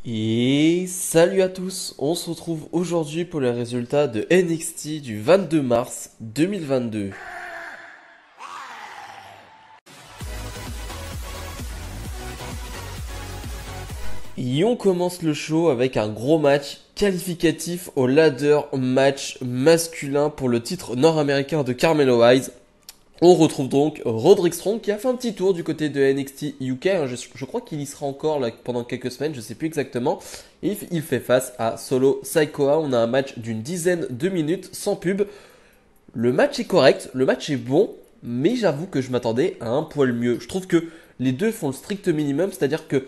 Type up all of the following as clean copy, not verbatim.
Et salut à tous, on se retrouve aujourd'hui pour les résultats de NXT du 22 mars 2022. Et on commence le show avec un gros match qualificatif au ladder match masculin pour le titre nord-américain de Carmelo Hayes. On retrouve donc Roderick Strong qui a fait un petit tour du côté de NXT UK. Je crois qu'il y sera encore là pendant quelques semaines, je sais plus exactement. Et il fait face à Solo Sikoa. On a un match d'une dizaine de minutes sans pub. Le match est correct, le match est bon, mais j'avoue que je m'attendais à un poil mieux. Je trouve que les deux font le strict minimum, c'est-à-dire que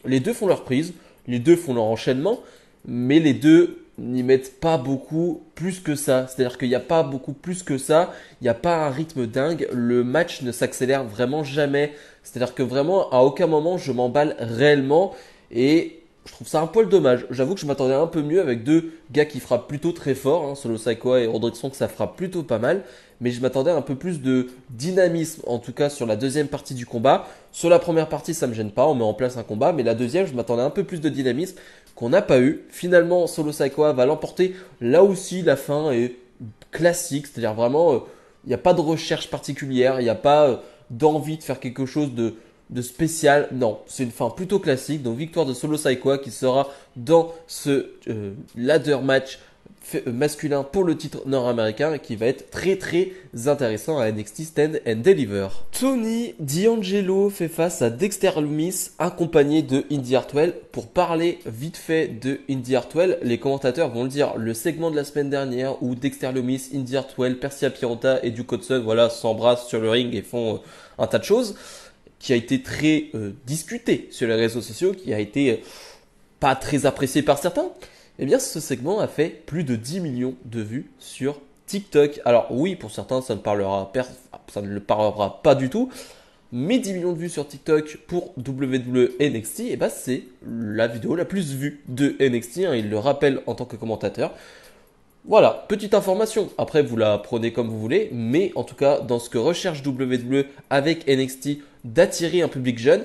les deux font leur prise, les deux font leur enchaînement, mais les deux n'y mettent pas beaucoup plus que ça. C'est-à-dire qu'il n'y a pas beaucoup plus que ça, il n'y a pas un rythme dingue, le match ne s'accélère vraiment jamais. C'est-à-dire que vraiment, à aucun moment, je m'emballe réellement et je trouve ça un poil dommage. J'avoue que je m'attendais un peu mieux avec deux gars qui frappent plutôt très fort, Solo Sikoa et Roderick Strong, ça frappe plutôt pas mal. Mais je m'attendais à un peu plus de dynamisme, en tout cas sur la deuxième partie du combat. Sur la première partie, ça me gêne pas, on met en place un combat, mais la deuxième, je m'attendais à un peu plus de dynamisme qu'on n'a pas eu. Finalement, Solo Sikoa va l'emporter. Là aussi, la fin est classique, c'est-à-dire vraiment, il n'y a pas de recherche particulière, il n'y a pas d'envie de faire quelque chose de spécial. Non, c'est une fin plutôt classique. Donc victoire de Solo Sikoa qui sera dans ce ladder match masculin pour le titre nord-américain et qui va être très très intéressant à NXT Stand and Deliver. Tony D'Angelo fait face à Dexter Lumis accompagné de Indy Hartwell. Pour parler vite fait de Indy Hartwell, les commentateurs vont le dire, le segment de la semaine dernière où Dexter Lumis, Indy Hartwell, Persia Pirotta et Duke Hudson s'embrassent sur le ring et font un tas de choses, qui a été très discuté sur les réseaux sociaux, qui a été pas très apprécié par certains. Eh bien, ce segment a fait plus de 10 millions de vues sur TikTok. Alors oui, pour certains, ça ne le parlera pas du tout. Mais 10 millions de vues sur TikTok pour WWE NXT, eh ben, c'est la vidéo la plus vue de NXT. Il le rappelle en tant que commentateur. Voilà, petite information. Après, vous la prenez comme vous voulez. Mais en tout cas, dans ce que recherche WWE avec NXT, d'attirer un public jeune,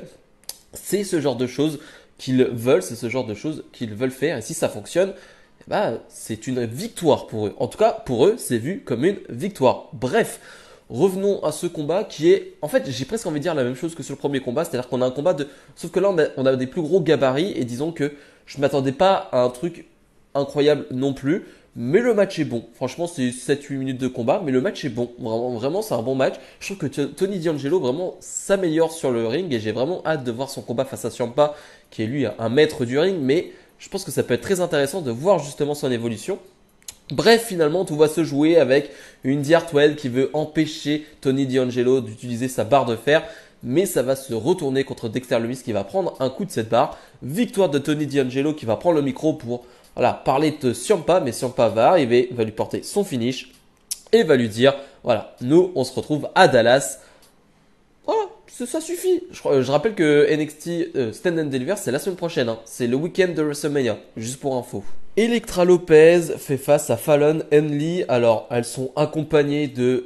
c'est ce genre de choses qu'ils veulent, c'est ce genre de choses qu'ils veulent faire. Et si ça fonctionne, bah, c'est une victoire pour eux. En tout cas, pour eux, c'est vu comme une victoire. Bref, revenons à ce combat qui est... En fait, j'ai presque envie de dire la même chose que sur le premier combat. C'est-à-dire qu'on a un combat de... Sauf que là, on a des plus gros gabarits. Et disons que je ne m'attendais pas à un truc incroyable non plus. Mais le match est bon. Franchement, c'est 7-8 minutes de combat, mais le match est bon. Vraiment, vraiment c'est un bon match. Je trouve que Tony D'Angelo vraiment s'améliore sur le ring et j'ai vraiment hâte de voir son combat face à Ciampa, qui est lui un maître du ring. Mais je pense que ça peut être très intéressant de voir justement son évolution. Bref, finalement, tout va se jouer avec Indy Hartwell qui veut empêcher Tony D'Angelo d'utiliser sa barre de fer. Mais ça va se retourner contre Dexter Lumis qui va prendre un coup de cette barre. Victoire de Tony D'Angelo qui va prendre le micro pour parler de Ciampa. Mais Ciampa va arriver, va lui porter son finish et va lui dire, voilà, nous on se retrouve à Dallas. Voilà, ça suffit. Je rappelle que NXT Stand and Deliver, c'est la semaine prochaine. C'est le week-end de WrestleMania, juste pour info. Elektra Lopez fait face à Fallon Henley. Alors, elles sont accompagnées de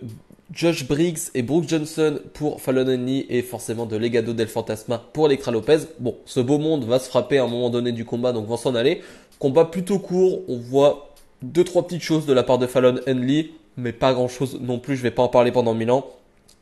Josh Briggs et Brooke Johnson pour Fallon Henley et forcément de Legado del Fantasma pour Elektra Lopez. Bon, ce beau monde va se frapper à un moment donné du combat, donc vont s'en aller. Combat plutôt court, on voit 2-3 petites choses de la part de Fallon Henley, mais pas grand chose non plus, je vais pas en parler pendant 1000 ans.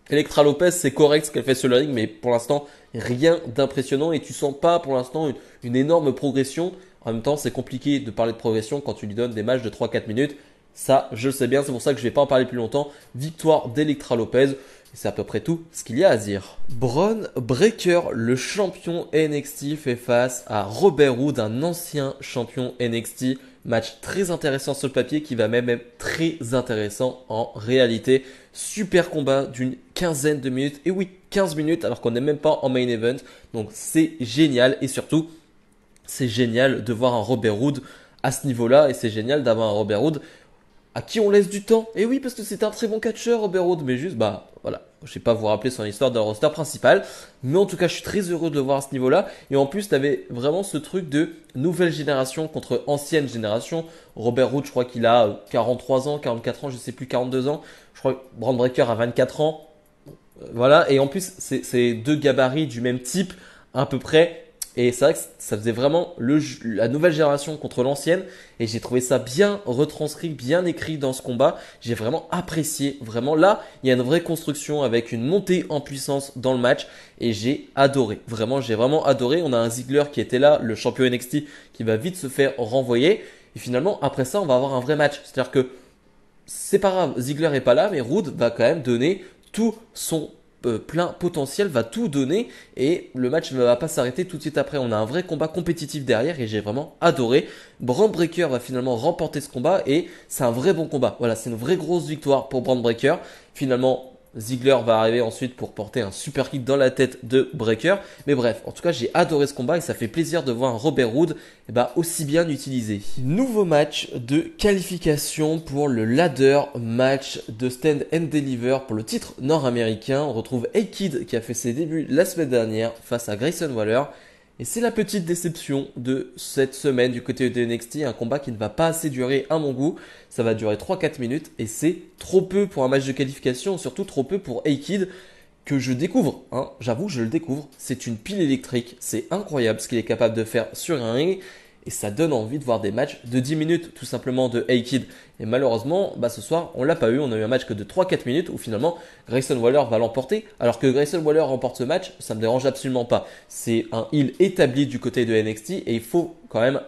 Elektra Lopez, c'est correct ce qu'elle fait sur le ring, mais pour l'instant, rien d'impressionnant et tu sens pas pour l'instant une énorme progression. En même temps, c'est compliqué de parler de progression quand tu lui donnes des matchs de 3-4 minutes. Ça, je le sais bien, c'est pour ça que je vais pas en parler plus longtemps. Victoire d'Elektra Lopez. Et c'est à peu près tout ce qu'il y a à dire. Bron Breakker, le champion NXT, fait face à Robert Roode, un ancien champion NXT. Match très intéressant sur le papier qui va même être très intéressant en réalité. Super combat d'une quinzaine de minutes. Et oui, 15 minutes alors qu'on n'est même pas en main event. Donc c'est génial et surtout, c'est génial de voir un Robert Roode à ce niveau-là. Et c'est génial d'avoir un Robert Roode à qui on laisse du temps. Et oui, parce que c'est un très bon catcheur, Robert Roode, mais juste, voilà, je sais pas vous rappeler son histoire de roster principal, mais en tout cas, je suis très heureux de le voir à ce niveau-là. Et en plus, tu avais vraiment ce truc de nouvelle génération contre ancienne génération. Robert Roode, je crois qu'il a 43 ans, 44 ans, je sais plus, 42 ans. Je crois que Bron Breakker a 24 ans. Voilà, et en plus, c'est deux gabarits du même type, à peu près. Et c'est vrai que ça faisait vraiment la nouvelle génération contre l'ancienne. Et j'ai trouvé ça bien retranscrit, bien écrit dans ce combat. J'ai vraiment apprécié. Vraiment là, il y a une vraie construction avec une montée en puissance dans le match. Et j'ai adoré. Vraiment, j'ai vraiment adoré. On a un Ziggler qui était là, le champion NXT, qui va vite se faire renvoyer. Et finalement, après ça, on va avoir un vrai match. C'est-à-dire que c'est pas grave, Ziggler est pas là, mais Roode va quand même donner tout son plein potentiel, va tout donner et le match ne va pas s'arrêter tout de suite après. On a un vrai combat compétitif derrière et j'ai vraiment adoré. Brand Breakker va finalement remporter ce combat et c'est un vrai bon combat. Voilà, c'est une vraie grosse victoire pour Brand Breakker. Finalement, Ziggler va arriver ensuite pour porter un super kick dans la tête de Breakker. Mais bref, en tout cas, j'ai adoré ce combat et ça fait plaisir de voir un Robert Roode aussi bien utilisé. Nouveau match de qualification pour le ladder match de Stand and Deliver pour le titre nord-américain. On retrouve A-Kid qui a fait ses débuts la semaine dernière face à Grayson Waller. Et c'est la petite déception de cette semaine du côté de NXT, un combat qui ne va pas assez durer à mon goût. Ça va durer 3-4 minutes et c'est trop peu pour un match de qualification, surtout trop peu pour A-Kid que je découvre. Hein. J'avoue, je le découvre. C'est une pile électrique, c'est incroyable ce qu'il est capable de faire sur un ring. Et ça donne envie de voir des matchs de 10 minutes tout simplement de A-Kid. Et malheureusement, ce soir, on l'a pas eu. On a eu un match que de 3-4 minutes où finalement Grayson Waller va l'emporter. Alors que Grayson Waller remporte ce match, ça me dérange absolument pas. C'est un heel établi du côté de NXT et il faut quand même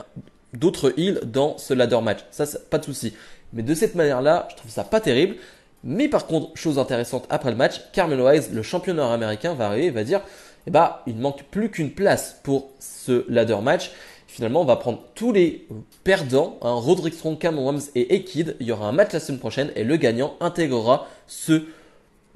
d'autres heels dans ce ladder match. Ça, pas de souci. Mais de cette manière-là, je trouve ça pas terrible. Mais par contre, chose intéressante après le match, Carmelo Hayes, le champion nord-américain, va arriver et va dire il ne manque plus qu'une place pour ce ladder match. Finalement, on va prendre tous les perdants, Roderick Strong, Cameron Wams et A-Kid. Il y aura un match la semaine prochaine et le gagnant intégrera ce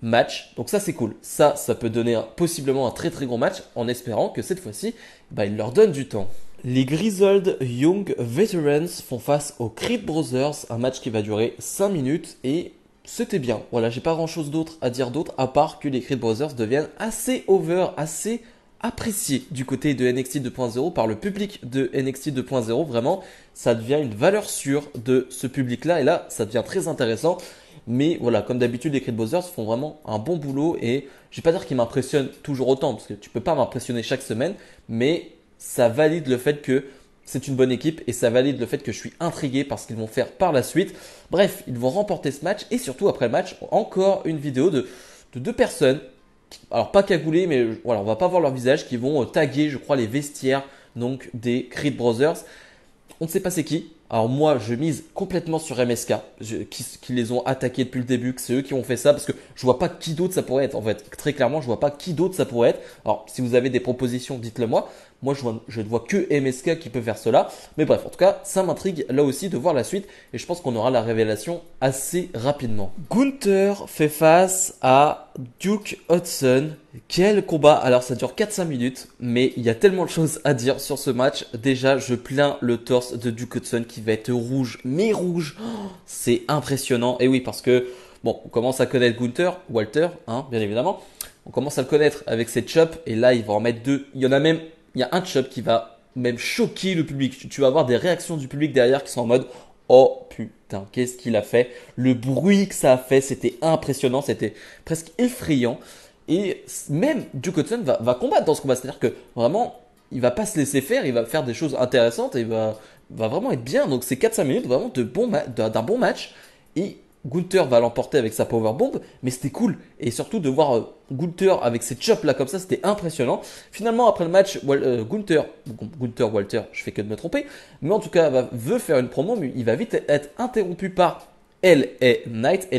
match. Donc ça, c'est cool. Ça peut donner possiblement un très très gros match en espérant que cette fois-ci, il leur donne du temps. Les Grizzled Young Veterans font face aux Creed Brothers, un match qui va durer 5 minutes et c'était bien. Voilà, j'ai pas grand-chose d'autre à dire à part que les Creed Brothers deviennent assez over, assez apprécié du côté de NXT 2.0 par le public de NXT 2.0. Vraiment, ça devient une valeur sûre de ce public-là. Et là, ça devient très intéressant. Mais voilà, comme d'habitude, les Creed Brothers font vraiment un bon boulot. Et je vais pas dire qu'ils m'impressionnent toujours autant, parce que tu peux pas m'impressionner chaque semaine. Mais ça valide le fait que c'est une bonne équipe et ça valide le fait que je suis intrigué par ce qu'ils vont faire par la suite. Bref, ils vont remporter ce match. Et surtout, après le match, encore une vidéo de deux personnes. Alors pas cagoulés, mais voilà, on va pas voir leur visage, qui vont taguer, je crois, les vestiaires donc des Creed Brothers. On ne sait pas c'est qui. Alors moi, je mise complètement sur MSK, qui les ont attaqués depuis le début, que c'est eux qui ont fait ça, parce que je vois pas qui d'autre ça pourrait être. En fait, très clairement, je vois pas qui d'autre ça pourrait être. Alors, si vous avez des propositions, dites-le moi. Moi, je ne vois que MSK qui peut faire cela. Mais bref, en tout cas, ça m'intrigue là aussi de voir la suite. Et je pense qu'on aura la révélation assez rapidement. Gunther fait face à Duke Hudson. Quel combat! Alors, ça dure 4-5 minutes. Mais il y a tellement de choses à dire sur ce match. Déjà, je plains le torse de Duke Hudson qui va être rouge. Mais rouge! Oh, c'est impressionnant. Et oui, parce que, bon, on commence à connaître Gunther, Walter, bien évidemment. On commence à le connaître avec ses chops. Et là, il va en mettre deux. Il y a un chop qui va même choquer le public. Tu vas avoir des réactions du public derrière qui sont en mode oh putain, qu'est-ce qu'il a fait? Le bruit que ça a fait, c'était impressionnant, c'était presque effrayant. Et même Duke Hudson va combattre dans ce combat. C'est-à-dire que vraiment, il va pas se laisser faire, il va faire des choses intéressantes et va vraiment être bien. Donc c'est 4-5 minutes vraiment d'un bon match. Et Gunther va l'emporter avec sa powerbomb, mais c'était cool. Et surtout de voir Gunther avec ses chops là comme ça, c'était impressionnant. Finalement, après le match, Gunther, Walter, je fais que de me tromper, mais en tout cas, veut faire une promo, mais il va vite être interrompu par LA Knight,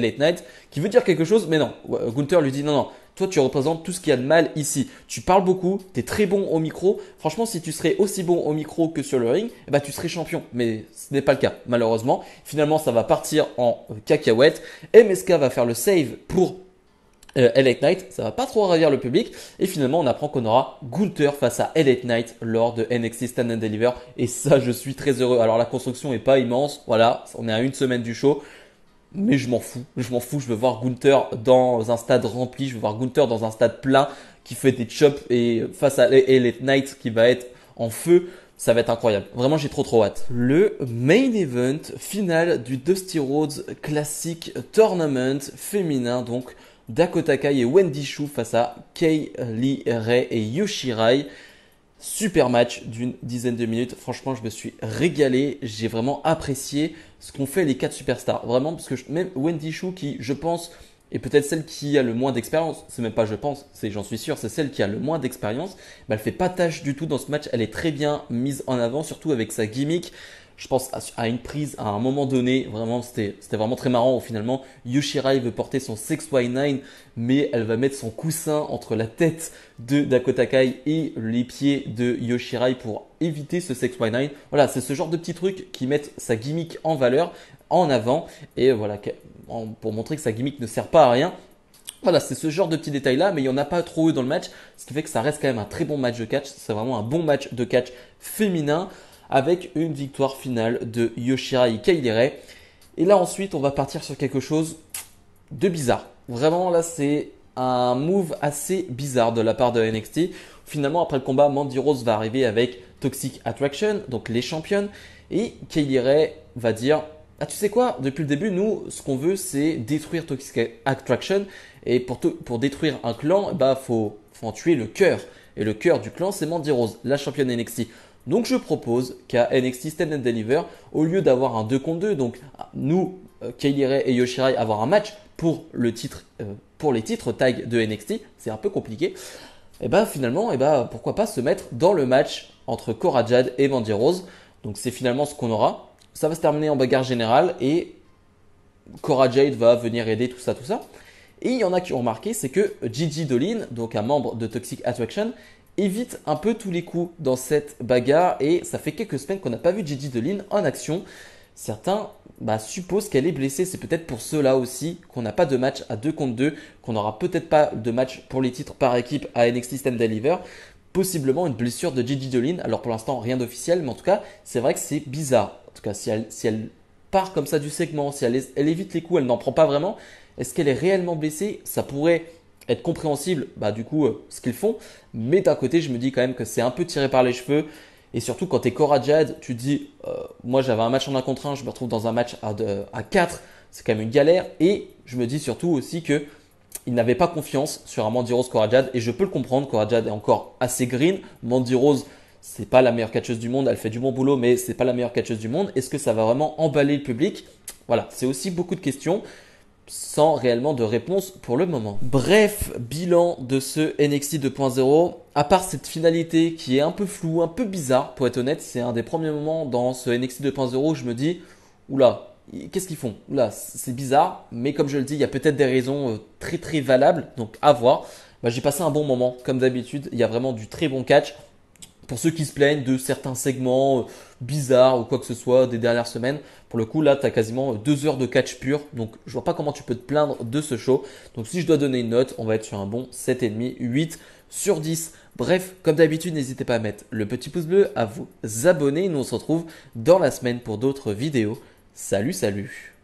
qui veut dire quelque chose, mais non. Gunther lui dit non, toi tu représentes tout ce qu'il y a de mal ici. Tu parles beaucoup, tu es très bon au micro. Franchement, si tu serais aussi bon au micro que sur le ring, tu serais champion. Mais ce n'est pas le cas, malheureusement. Finalement, ça va partir en cacahuète. MSK va faire le save pour LA Knight, ça va pas trop ravir le public. Et finalement, on apprend qu'on aura Gunther face à LA Knight lors de NXT Stand and Deliver. Et ça, je suis très heureux. Alors, la construction est pas immense. Voilà, on est à une semaine du show. Mais je m'en fous, je veux voir Gunther dans un stade rempli, je veux voir Gunther dans un stade plein qui fait des chops et face à LA Knight qui va être en feu, ça va être incroyable. Vraiment, j'ai trop hâte. Le main event final du Dusty Rhodes Classic Tournament féminin, donc Dakota Kai et Wendy Choo face à Kay Lee Ray et Yoshirai. Super match d'une dizaine de minutes. Franchement, je me suis régalé. J'ai vraiment apprécié ce qu'ont fait les 4 superstars. Vraiment, parce que même Wendy Chou, qui, je pense, est peut-être celle qui a le moins d'expérience. C'est même pas je pense, c'est j'en suis sûr, c'est celle qui a le moins d'expérience. Bah, elle fait pas tâche du tout dans ce match. Elle est très bien mise en avant, surtout avec sa gimmick. Je pense à une prise à un moment donné, vraiment c'était vraiment très marrant où finalement Yoshirai veut porter son 619 mais elle va mettre son coussin entre la tête de Dakota Kai et les pieds de Yoshirai pour éviter ce 619. Voilà, c'est ce genre de petits trucs qui mettent sa gimmick en valeur, en avant et voilà pour montrer que sa gimmick ne sert pas à rien. Voilà, c'est ce genre de petits détails là, mais il n'y en a pas trop eu dans le match, ce qui fait que ça reste quand même un très bon match de catch. C'est vraiment un bon match de catch féminin avec une victoire finale de Yoshirai Kay Ray. Et là ensuite, on va partir sur quelque chose de bizarre. Vraiment, là, c'est un move assez bizarre de la part de NXT. Finalement, après le combat, Mandy Rose va arriver avec Toxic Attraction, donc les championnes, et Kay Ray va dire ah, tu sais quoi, depuis le début, nous, ce qu'on veut, c'est détruire Toxic Attraction. Et pour détruire un clan, bah, faut en tuer le cœur. Et le cœur du clan, c'est Mandy Rose, la championne NXT. Donc je propose qu'à NXT Stand and Deliver, au lieu d'avoir un 2 contre 2, donc nous, Kay Ray et Yoshirai, avoir un match pour le titre, pour les titres tag de NXT, c'est un peu compliqué. Et bah finalement, et bah pourquoi pas se mettre dans le match entre Cora Jade et Mandy Rose. Donc c'est finalement ce qu'on aura. Ça va se terminer en bagarre générale et Cora Jade va venir aider tout ça, tout ça. Et il y en a qui ont remarqué, c'est que Gigi Dolin, donc un membre de Toxic Attraction, évite un peu tous les coups dans cette bagarre et ça fait quelques semaines qu'on n'a pas vu Gigi Dolin en action. Certains supposent qu'elle est blessée, c'est peut-être pour cela aussi qu'on n'a pas de match à 2 contre 2, qu'on n'aura peut-être pas de match pour les titres par équipe à NXT Stand Deliver. Possiblement une blessure de Gigi Dolin, alors pour l'instant rien d'officiel, mais en tout cas c'est vrai que c'est bizarre. En tout cas si elle part comme ça du segment, si elle évite les coups, elle n'en prend pas vraiment, est-ce qu'elle est réellement blessée? Ça pourrait être compréhensible, ce qu'ils font. Mais d'un côté, je me dis quand même que c'est un peu tiré par les cheveux. Et surtout, quand tu es Cora Jade, tu te dis, moi j'avais un match en 1 contre 1, je me retrouve dans un match à 4. C'est quand même une galère. Et je me dis surtout aussi que il n'avait pas confiance sur un Mandy Rose Cora Jade. Et je peux le comprendre, Cora Jade est encore assez green. Mandy Rose, c'est pas la meilleure catcheuse du monde. Elle fait du bon boulot, mais c'est pas la meilleure catcheuse du monde. Est-ce que ça va vraiment emballer le public? Voilà, c'est aussi beaucoup de questions sans réellement de réponse pour le moment. Bref, bilan de ce NXT 2.0. À part cette finalité qui est un peu floue, un peu bizarre, pour être honnête, c'est un des premiers moments dans ce NXT 2.0 où je me dis, oula, qu'est-ce qu'ils font? Oula, c'est bizarre, mais comme je le dis, il y a peut-être des raisons très très valables, donc à voir. J'ai passé un bon moment, comme d'habitude, il y a vraiment du très bon catch. Pour ceux qui se plaignent de certains segments bizarres ou quoi que ce soit des dernières semaines, pour le coup là tu as quasiment 2 heures de catch pur, donc je vois pas comment tu peux te plaindre de ce show. Donc si je dois donner une note, on va être sur un bon 7,5, 8 sur 10. Bref, comme d'habitude, n'hésitez pas à mettre le petit pouce bleu, à vous abonner. Nous on se retrouve dans la semaine pour d'autres vidéos. Salut, salut!